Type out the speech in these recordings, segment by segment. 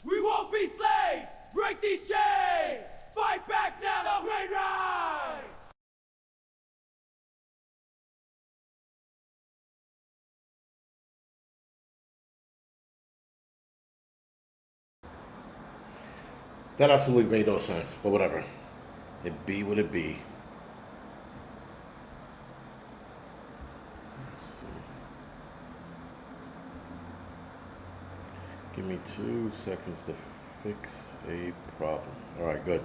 We won't be slaves! Break these chains! Fight back now, the great rise! That absolutely made no sense, but whatever. It be what it be. Give me 2 seconds to fix a problem. All right, good.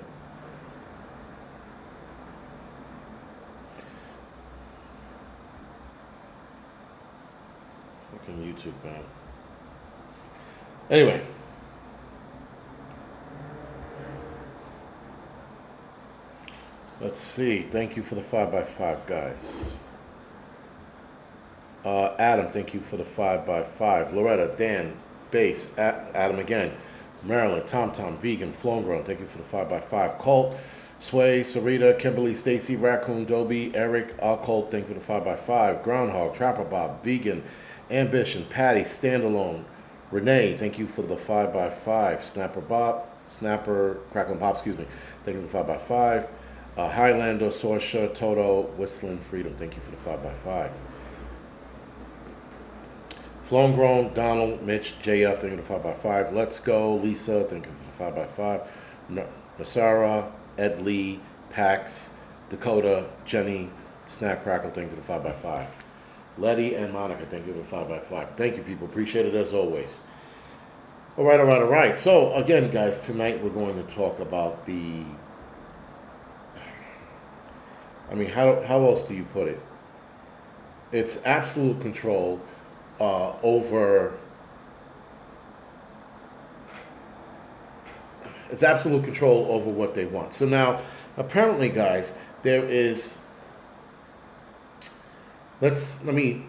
Fucking YouTube, man. Anyway. Let's see. Thank you for the 5x5, guys. Adam, thank you for the 5x5. Loretta, Dan, Base, Adam again. Marilyn, Tom, Vegan, Flown thank you for the 5x5. Colt, Sway, Sarita, Kimberly, Stacy, Raccoon, Dobie, Eric, Colt, thank you for the 5x5. Groundhog, Trapper Bob, Vegan, Ambition, Patty, Standalone, Renee, thank you for the 5x5. Snapper Bob, Snapper, Crackle and Pop, excuse me, thank you for the 5x5. Highlander, Sorsha, Toto, Whistling Freedom, thank you for the 5x5. Flown Grown, Donald, Mitch, JF, thank you for the 5x5. Let's Go, Lisa, thank you for the 5x5. Nasara, Ed Lee, Pax, Dakota, Jenny, Snack Crackle, thank you for the 5x5. Letty and Monica, thank you for the 5x5. Thank you, people. Appreciate it as always. All right. So, again, guys, tonight we're going to talk about the... I mean, how else do you put it? It's absolute control over... It's absolute control over what they want. So now, apparently, guys, there is... Let me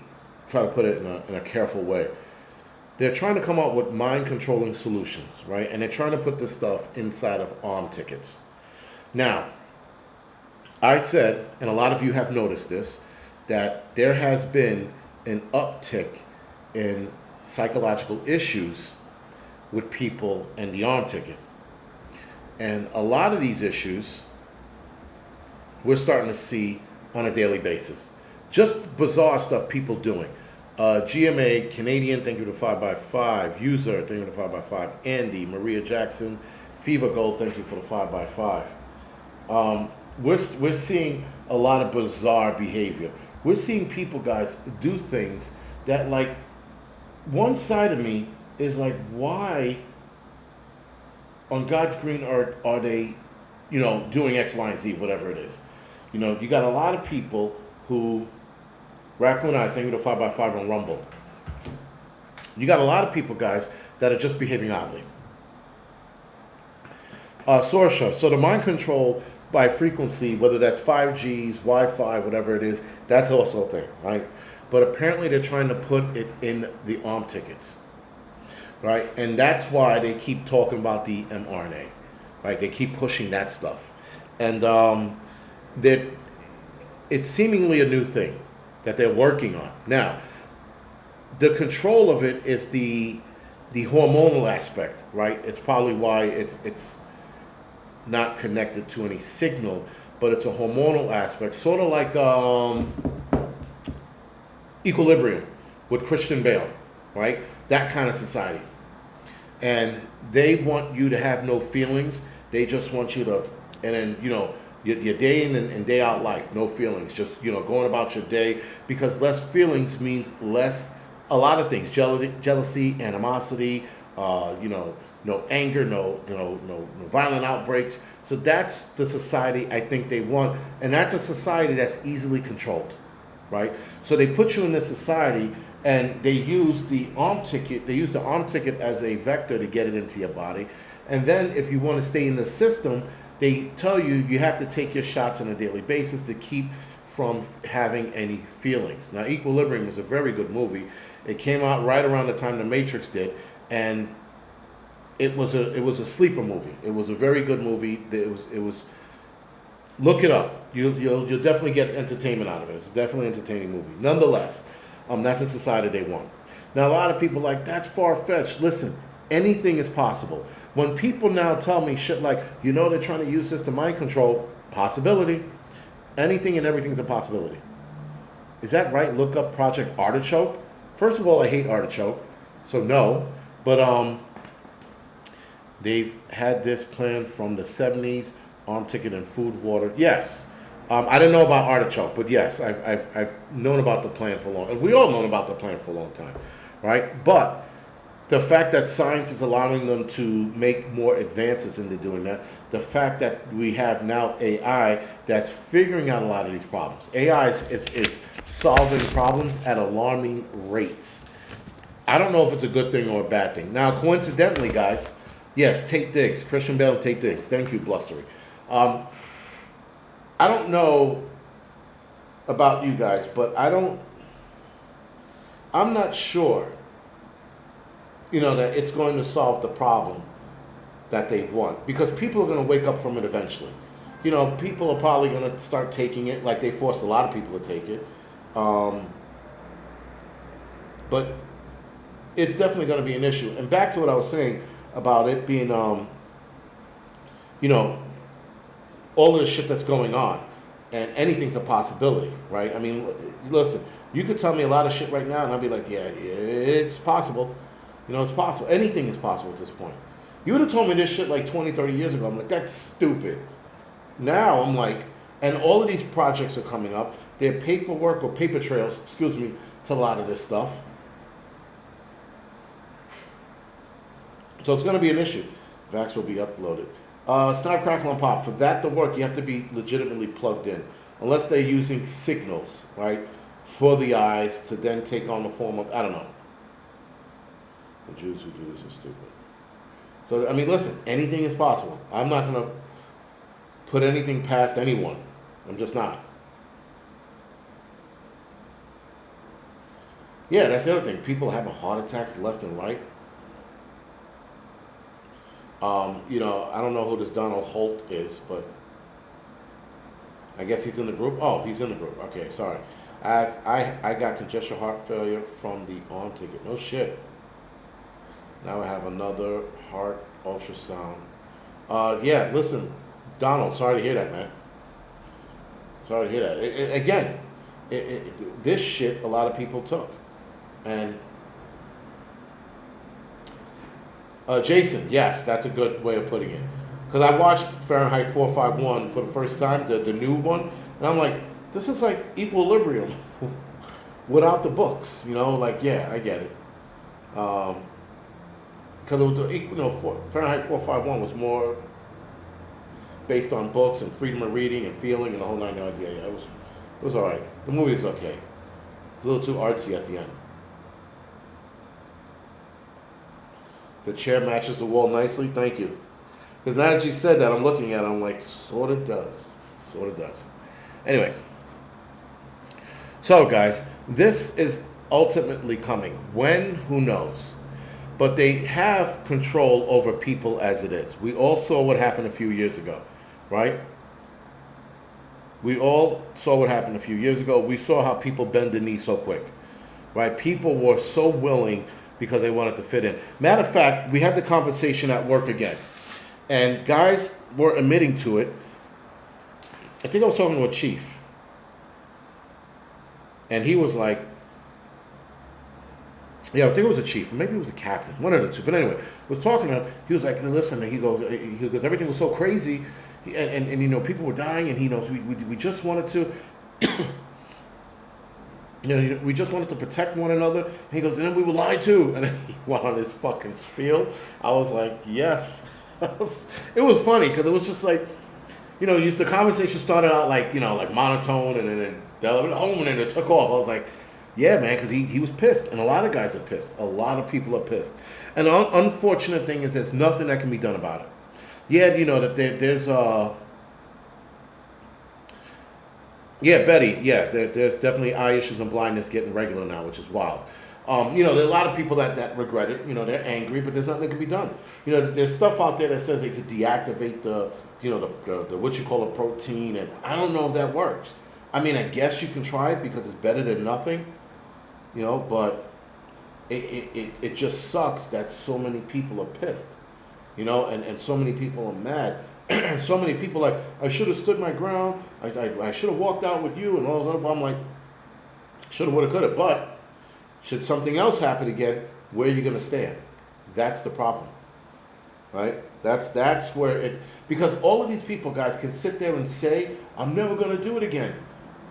try to put it in a careful way. They're trying to come up with mind-controlling solutions, right? And they're trying to put this stuff inside of arm tickets. Now, I said, and a lot of you have noticed this, that there has been an uptick in psychological issues with people and the arm ticket. And a lot of these issues we're starting to see on a daily basis. Just bizarre stuff people doing. GMA, Canadian, thank you to 5x5. User, thank you to 5x5. Andy, Maria Jackson, Fever Gold, thank you for the 5x5. We're seeing a lot of bizarre behavior. We're seeing people, guys, do things that, like, one side of me is like, why on God's green earth are they, doing X, Y, and Z, whatever it is. You got a lot of people who, Raccoon Eyes, thank you to 5x5 on Rumble. You got a lot of people, guys, that are just behaving oddly. Sorsha, so the mind control by frequency, whether that's 5Gs, Wi-Fi, whatever it is, that's also a thing, right? But apparently they're trying to put it in the arm tickets, right? And that's why they keep talking about the mRNA, right? They keep pushing that stuff. And it's seemingly a new thing that they're working on. Now, the control of it is the hormonal aspect, right? It's probably why it's not connected to any signal, but it's a hormonal aspect, sort of like Equilibrium with Christian Bale, right? That kind of society. And they want you to have no feelings. They just want you to, and then, your day in and day out life, no feelings, just, going about your day, because less feelings means less, a lot of things, jealousy, animosity, no anger, no violent outbreaks. So that's the society I think they want. And that's a society that's easily controlled, right? So they put you in this society and they use the arm ticket as a vector to get it into your body. And then if you want to stay in the system, they tell you have to take your shots on a daily basis to keep from having any feelings. Now, Equilibrium was a very good movie. It came out right around the time The Matrix did, and it was a sleeper movie. It was a very good movie. It was look it up. You'll definitely get entertainment out of it. It's definitely an entertaining movie. Nonetheless, that's a society they want. Now, a lot of people are like, that's far-fetched. Listen, Anything is possible. When people now tell me shit like, they're trying to use this to mind control, possibility. Anything and everything is a possibility. Is that right? Look up Project Artichoke. First of all, I hate artichoke, so no. But they've had this plan from the 70s, arm ticket and food, water. Yes. I didn't know about artichoke, but yes, I've known about the plan for a long time. We all known about the plan for a long time, right? But the fact that science is allowing them to make more advances into doing that, the fact that we have now AI that's figuring out a lot of these problems. AI is solving problems at alarming rates. I don't know if it's a good thing or a bad thing. Now, coincidentally, guys, yes, Tate Diggs, Christian Bale and Tate Diggs. Thank you, Blustery. I don't know about you guys, but I'm not sure, that it's going to solve the problem that they want. Because people are going to wake up from it eventually. People are probably going to start taking it, like they forced a lot of people to take it. But it's definitely going to be an issue. And back to what I was saying about it being, all of the shit that's going on, and anything's a possibility, right? I mean, listen, you could tell me a lot of shit right now, and I'd be like, yeah, it's possible. It's possible. Anything is possible at this point. You would have told me this shit like 20, 30 years ago. I'm like, that's stupid. Now I'm like, and all of these projects are coming up. They're paperwork or paper trails, to a lot of this stuff. So it's going to be an issue. Vax will be uploaded. Snap, Crackle, and Pop. For that to work, you have to be legitimately plugged in. Unless they're using signals, right, for the eyes to then take on the form of, I don't know. The Jews who do this are stupid. So, I mean, listen, anything is possible. I'm not going to put anything past anyone. I'm just not. Yeah, that's the other thing. People having heart attacks left and right. I don't know who this Donald Holt is, but I guess he's in the group. Oh, he's in the group. Okay, sorry. I got congestive heart failure from the arm ticket. No shit. Now I have another heart ultrasound. Yeah, listen, Donald, sorry to hear that, man. Sorry to hear that. Again, this shit a lot of people took. And Jason, yes, that's a good way of putting it. Because I watched Fahrenheit 451 for the first time, the new one, and I'm like, this is like Equilibrium without the books, yeah, I get it. Because it was, Fahrenheit 451 was more based on books and freedom of reading and feeling and the whole nine yards. Yeah, it was all right. The movie is okay. It's a little too artsy at the end. The chair matches the wall nicely. Thank you. Because now that you said that, I'm looking at it, I'm like, sort of does. Sort of does. Anyway. So, guys, this is ultimately coming. When? Who knows? But they have control over people as it is. We all saw what happened a few years ago, right? We all saw what happened a few years ago. We saw how people bend the knee so quick, right? People were so willing because they wanted to fit in. Matter of fact, we had the conversation at work again. And guys were admitting to it. I think I was talking to a chief. And he was like, yeah, I think it was a chief. Maybe it was a captain. One of the two. But anyway, was talking to him. He was like, listen, and he goes, everything was so crazy. And people were dying. And he knows, we just wanted to... we just wanted to protect one another. And he goes, and then we were lied to. And then he went on his fucking spiel. I was like, yes. It was funny because it was just like, the conversation started out like, like monotone, and then and then it took off. I was like, yeah, man, because he was pissed. And a lot of guys are pissed. A lot of people are pissed. And the unfortunate thing is there's nothing that can be done about it. Yeah, that there's... Yeah, Betty. Yeah, there's definitely eye issues and blindness getting regular now, which is wild. There are a lot of people that regret it. They're angry, but there's nothing that can be done. There's stuff out there that says they could deactivate the what you call a protein, and I don't know if that works. I mean, I guess you can try it because it's better than nothing. But it just sucks that so many people are pissed, and so many people are mad. So many people like, I should have stood my ground. I should have walked out with you and all those other. I'm like, shoulda, woulda, coulda. But should something else happen again, where are you gonna stand? That's the problem, right? That's where it, because all of these people, guys, can sit there and say, I'm never gonna do it again.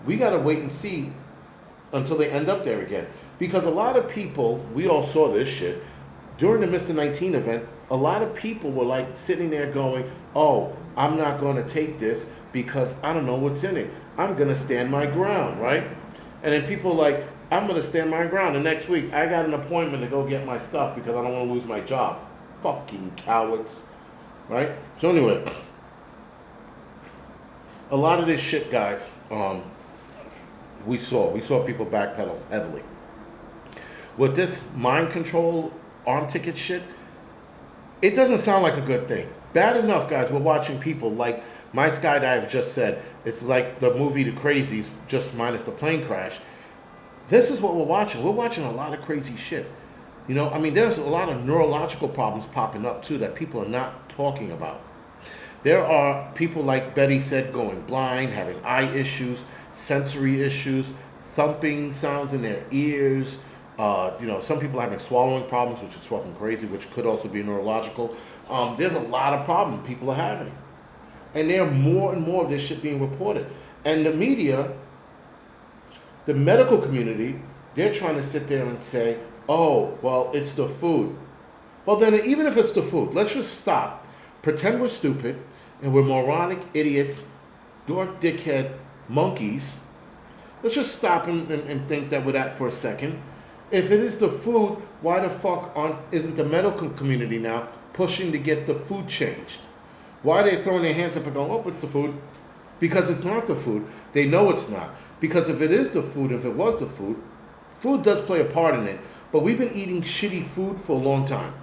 We gotta wait and see until they end up there again. Because a lot of people, we all saw this shit during the Mr. 19 event. A lot of people were like sitting there going, oh, I'm not going to take this because I don't know what's in it. I'm going to stand my ground, right? And then people like, I'm going to stand my ground. And next week, I got an appointment to go get my stuff because I don't want to lose my job. Fucking cowards, right? So anyway, a lot of this shit, guys, we saw people backpedal heavily. With this mind control arm ticket shit, it doesn't sound like a good thing. Bad enough, guys, we're watching people like my skydive just said, it's like the movie The Crazies, just minus the plane crash. This is what we're watching. We're watching a lot of crazy shit. There's a lot of neurological problems popping up, too, that people are not talking about. There are people, like Betty said, going blind, having eye issues, sensory issues, thumping sounds in their ears. Some people having swallowing problems, which is fucking crazy, which could also be neurological. There's a lot of problems people are having. And there are more and more of this shit being reported. And the media, the medical community, they're trying to sit there and say, oh, well, it's the food. Well, then, even if it's the food, let's just stop, pretend we're stupid, and we're moronic idiots, dork, dickhead, monkeys. Let's just stop and think that we're that for a second. If it is the food, why the fuck isn't the medical community now pushing to get the food changed? Why are they throwing their hands up and going, oh, it's the food? Because it's not the food. They know it's not. Because if it is the food, if it was the food, food does play a part in it. But we've been eating shitty food for a long time.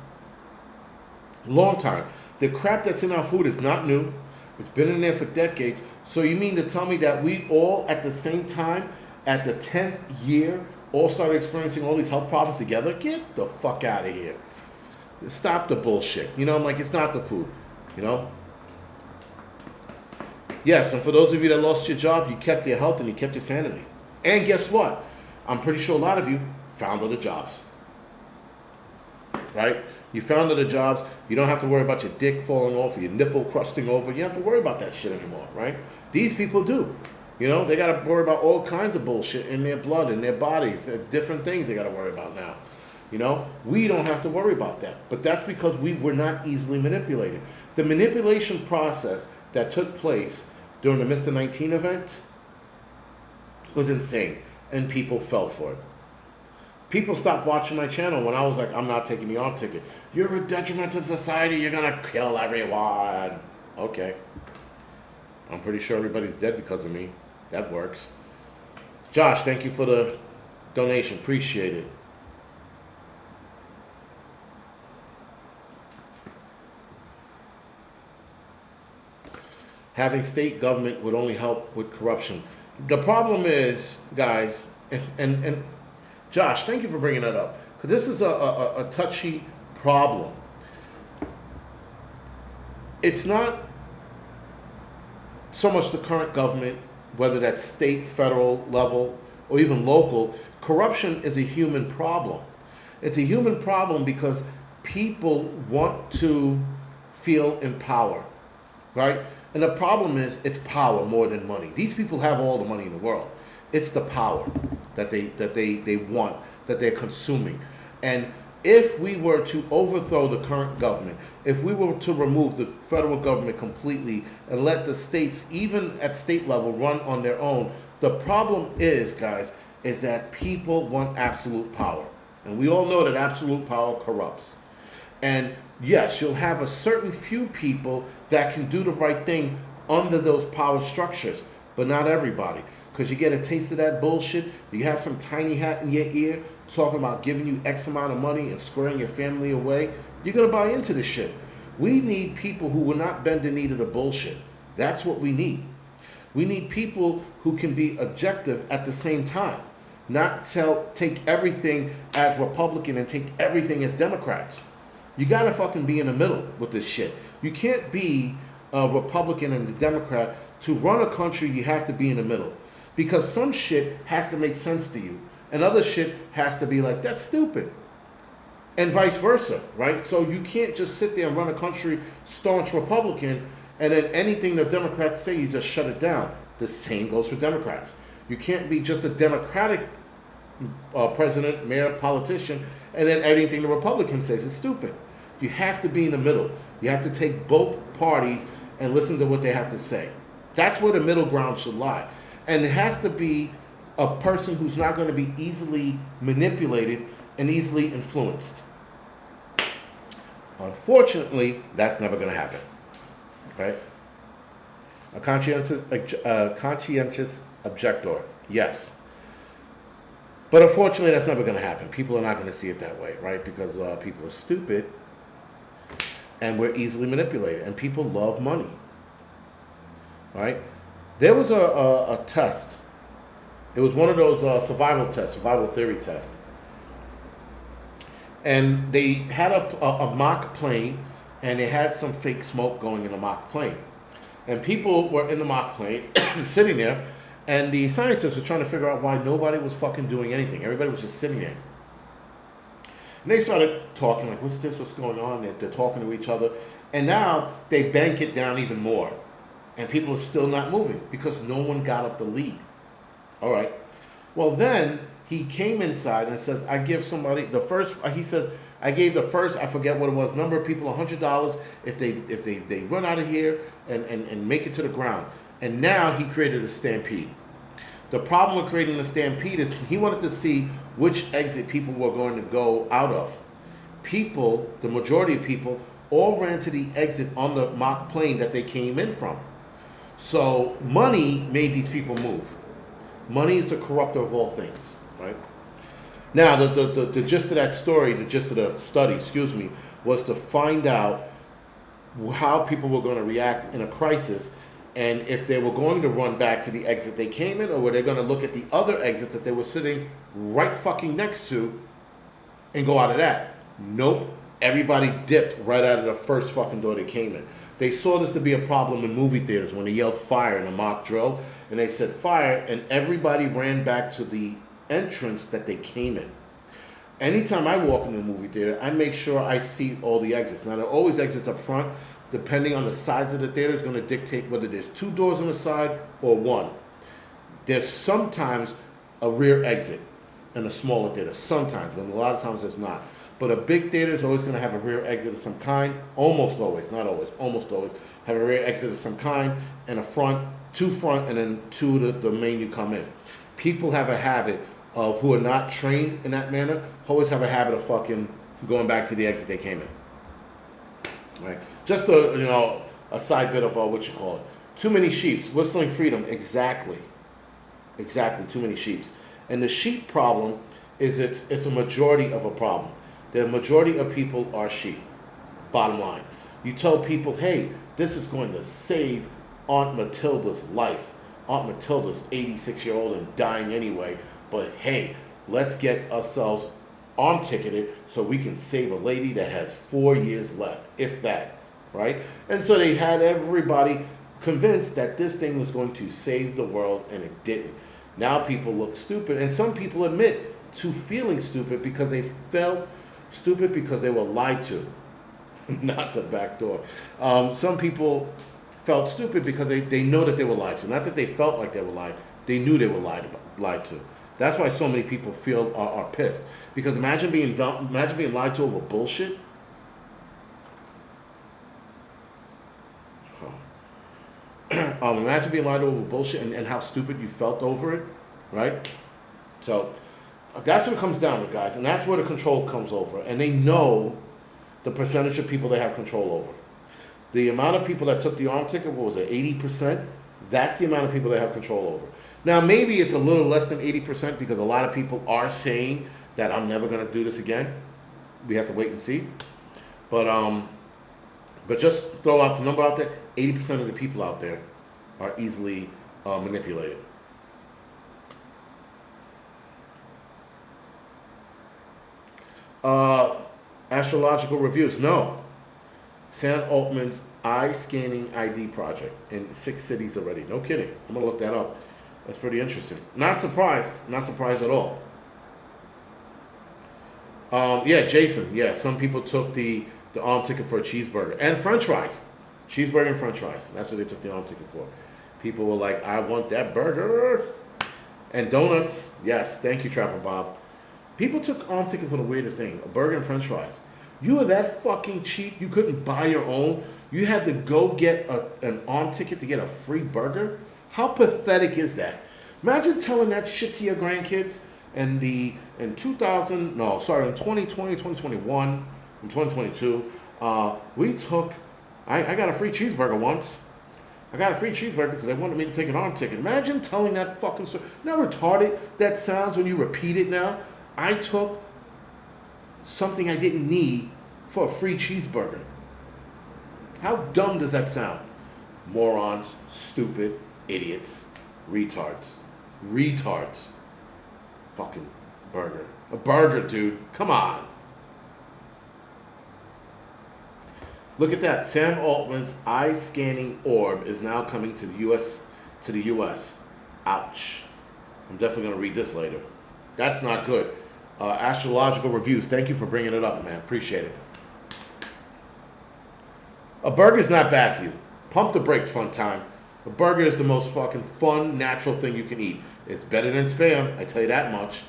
Long time. The crap that's in our food is not new. It's been in there for decades. So you mean to tell me that we all at the same time, at the 10th year, all started experiencing all these health problems together? Get the fuck out of here. Stop the bullshit. I'm like, it's not the food. Yes, and for those of you that lost your job, you kept your health and you kept your sanity. And guess what? I'm pretty sure a lot of you found other jobs. Right? You found other jobs. You don't have to worry about your dick falling off or your nipple crusting over. You don't have to worry about that shit anymore, right? These people do. They got to worry about all kinds of bullshit in their blood, in their bodies, different things they got to worry about now. We don't have to worry about that. But that's because we were not easily manipulated. The manipulation process that took place during the Mr. 19 event was insane, and people fell for it. People stopped watching my channel when I was like, I'm not taking the arm ticket. You're a detriment to society. You're going to kill everyone. Okay. I'm pretty sure everybody's dead because of me. That works. Josh, thank you for the donation. Appreciate it. Having state government would only help with corruption. The problem is, guys, and Josh, thank you for bringing that up, because this is a touchy problem. It's not so much the current government, whether that's state, federal level, or even local. Corruption is a human problem. It's a human problem because people want to feel in power, right? And the problem is, it's power more than money. These people have all the money in the world. It's the power that they want, that they're consuming. And if we were to overthrow the current government, if we were to remove the federal government completely and let the states, even at state level, run on their own, the problem is, guys, is that people want absolute power. And we all know that absolute power corrupts. And yes, you'll have a certain few people that can do the right thing under those power structures, but not everybody. Because you get a taste of that bullshit, you have some tiny hat in your ear talking about giving you X amount of money and squaring your family away, you're going to buy into this shit. We need people who will not bend the knee to the bullshit. That's what we need. We need people who can be objective at the same time. not take everything as Republican and take everything as Democrats. You gotta fucking be in the middle with this shit. You can't be a Republican and a Democrat. To run a country, you have to be in the middle. Because some shit has to make sense to you. And other shit has to be like, that's stupid. And vice versa, right? So you can't just sit there and run a country staunch Republican and then anything the Democrats say, you just shut it down. The same goes for Democrats. You can't be just a Democratic president, mayor, politician, and then anything the Republican says is stupid. You have to be in the middle. You have to take both parties and listen to what they have to say. That's where the middle ground should lie. And it has to be a person who's not going to be easily manipulated and easily influenced. Unfortunately, that's never going to happen. Right? A conscientious objector, yes. But unfortunately, that's never going to happen. People are not going to see it that way, right? Because people are stupid and we're easily manipulated. And people love money, right? There was a test. It was one of those survival theory tests. And they had a mock plane, and they had some fake smoke going in the mock plane. And people were in the mock plane, sitting there, and the scientists were trying to figure out why nobody was fucking doing anything. Everybody was just sitting there. And they started talking, like, what's this, what's going on? They're talking to each other. And now they bank it down even more. And people are still not moving because no one got up the lead. All right. Well, then he came inside and says, I give somebody the first, he says, I gave the first, I forget what it was, number of people $100 if they run out of here and make it to the ground. And now he created a stampede. The problem with creating a stampede is he wanted to see which exit people were going to go out of. People, the majority of people, all ran to the exit on the mock plane that they came in from. So money made these people move. Money is the corrupter of all things, right? Now, the gist of that story, the gist of the study, was to find out how people were going to react in a crisis and if they were going to run back to the exit they came in or were they going to look at the other exits that they were sitting right fucking next to and go out of that. Nope. Everybody dipped right out of the first fucking door they came in. They saw this to be a problem in movie theaters when they yelled fire in a mock drill and they said fire and everybody ran back to the entrance that they came in. Anytime I walk into a movie theater, I make sure I see all the exits. Now, there are always exits up front. Depending on the sides of the theater is going to dictate whether there's 2 doors on the side or 1. There's sometimes a rear exit in a smaller theater. Sometimes, but a lot of times there's not. But a big theater is always going to have a rear exit of some kind. Almost always, not always, almost always have a rear exit of some kind and a front, 2 front, and then 2 the main you come in. People have a habit of, who are not trained in that manner, always have a habit of fucking going back to the exit they came in. Right? Just a side bit of what you call it. Too many sheeps, whistling freedom. Exactly, too many sheeps. And the sheep problem is it's a majority of a problem. The majority of people are sheep, bottom line. You tell people, hey, this is going to save Aunt Matilda's life. Aunt Matilda's 86-year-old and dying anyway, but hey, let's get ourselves on-ticketed so we can save a lady that has 4 years left, if that, right? And so they had everybody convinced that this thing was going to save the world, and it didn't. Now people look stupid, and some people admit to feeling stupid because they felt stupid because they were lied to. Not the back door. Some people felt stupid because they know that they were lied to. Not that they felt like they were lied. They knew they were lied to. That's why so many people are pissed. Because imagine being lied to over bullshit. Imagine being lied to over bullshit and how stupid you felt over it, right? So that's what it comes down to, guys, and that's where the control comes over. And they know the percentage of people they have control over. The amount of people that took the arm ticket, what was it, 80%? That's the amount of people they have control over. Now, maybe it's a little less than 80% because a lot of people are saying that I'm never going to do this again. We have to wait and see. But just throw out the number out there, 80% of the people out there are easily manipulated. Uh, astrological reviews. No. Sam Altman's eye scanning ID project in 6 cities already. No kidding. I'm gonna look that up. That's pretty interesting. Not surprised. Not surprised at all. Yeah, Jason. Yeah, some people took the arm ticket for a cheeseburger and French fries. Cheeseburger and French fries. That's what they took the arm ticket for. People were like, "I want that burger." And donuts. Yes, thank you, Trapper Bob. People took arm ticket for the weirdest thing: a burger and French fries. You were that fucking cheap. You couldn't buy your own. You had to go get an arm ticket to get a free burger. How pathetic is that? Imagine telling that shit to your grandkids. In 2000, no, sorry, in 2020, 2021, in 2022, we took, I got a free cheeseburger once. I got a free cheeseburger because they wanted me to take an arm ticket. Imagine telling that fucking story. You know how retarded that sounds when you repeat it now? I took something I didn't need for a free cheeseburger. How dumb does that sound? Morons, stupid, idiots, retards. Retards. Fucking burger. A burger, dude. Come on. Look at that. Sam Altman's eye scanning orb is now coming to the US. Ouch. I'm definitely going to read this later. That's not good. Astrological reviews. Thank you for bringing it up, man. Appreciate it. A burger's not bad for you. Pump the brakes, fun time. A burger is the most fucking fun, natural thing you can eat. It's better than Spam, I tell you that much.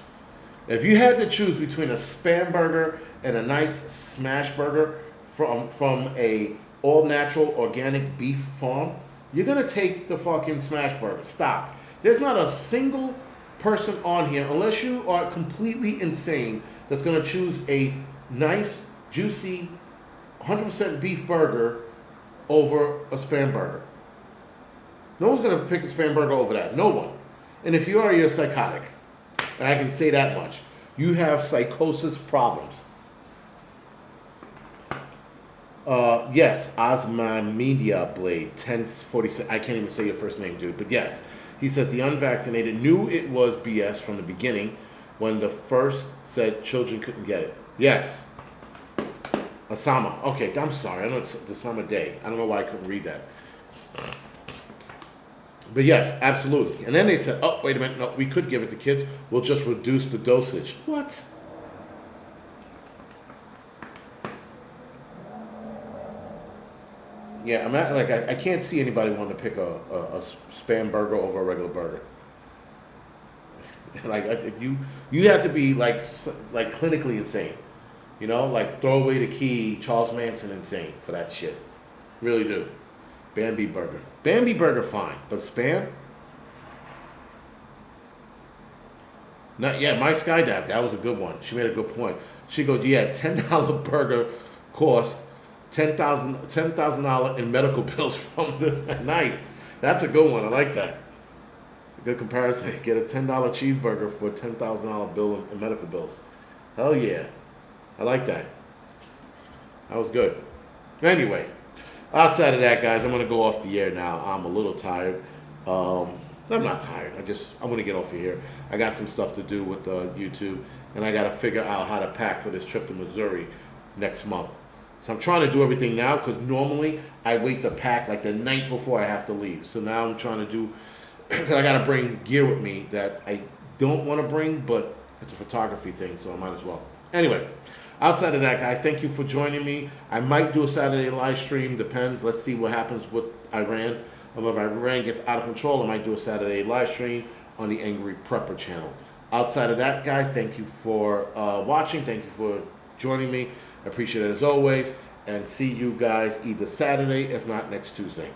If you had to choose between a Spam burger and a nice smash burger from a all-natural organic beef farm, you're going to take the fucking smash burger. Stop. There's not a single person on here, unless you are completely insane, that's going to choose a nice, juicy, 100% beef burger over a Spam burger. No one's going to pick a Spam burger over that. No one. And if you are, you're psychotic. And I can say that much. You have psychosis problems. Yes, Osman Media Blade 1046. I can't even say your first name, dude. But yes, he says the unvaccinated knew it was BS from the beginning when the first said children couldn't get it. Yes. Osama. Okay, I'm sorry. I know it's Osama Day. I don't know why I couldn't read that. But yes, absolutely. And then they said, oh, wait a minute. No, we could give it to kids. We'll just reduce the dosage. What? Yeah, I can't see anybody wanting to pick a Spam burger over a regular burger. You have to be like clinically insane. You know, like throw away the key, Charles Manson insane for that shit. Really do. Bambi burger. Bambi burger fine, but Spam? Not yet. My Skydive, that was a good one. She made a good point. She goes, yeah, $10 burger cost $10,000 in medical bills from the nice. That's a good one. I like that. It's a good comparison. Get a $10 cheeseburger for a $10,000 bill in medical bills. Hell yeah. I like that. That was good. Anyway, outside of that, guys, I'm going to go off the air now. I'm a little tired. I'm not tired. I want to get off of here. I got some stuff to do with YouTube, and I got to figure out how to pack for this trip to Missouri next month. So I'm trying to do everything now because normally I wait to pack like the night before I have to leave. So now I'm trying to do, because I got to bring gear with me that I don't want to bring, but it's a photography thing, so I might as well. Anyway, outside of that, guys, thank you for joining me. I might do a Saturday live stream. Depends. Let's see what happens with Iran. If Iran gets out of control, I might do a Saturday live stream on the Angry Prepper channel. Outside of that, guys, thank you for watching. Thank you for joining me. I appreciate it as always. And see you guys either Saturday, if not next Tuesday.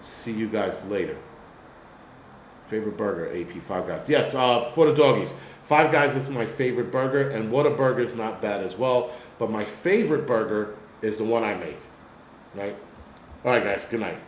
See you guys later. Favorite burger, AP, Five Guys. Yes, for the doggies. Five Guys is my favorite burger, and Whataburger is not bad as well. But my favorite burger is the one I make. Right? All right, guys. Good night.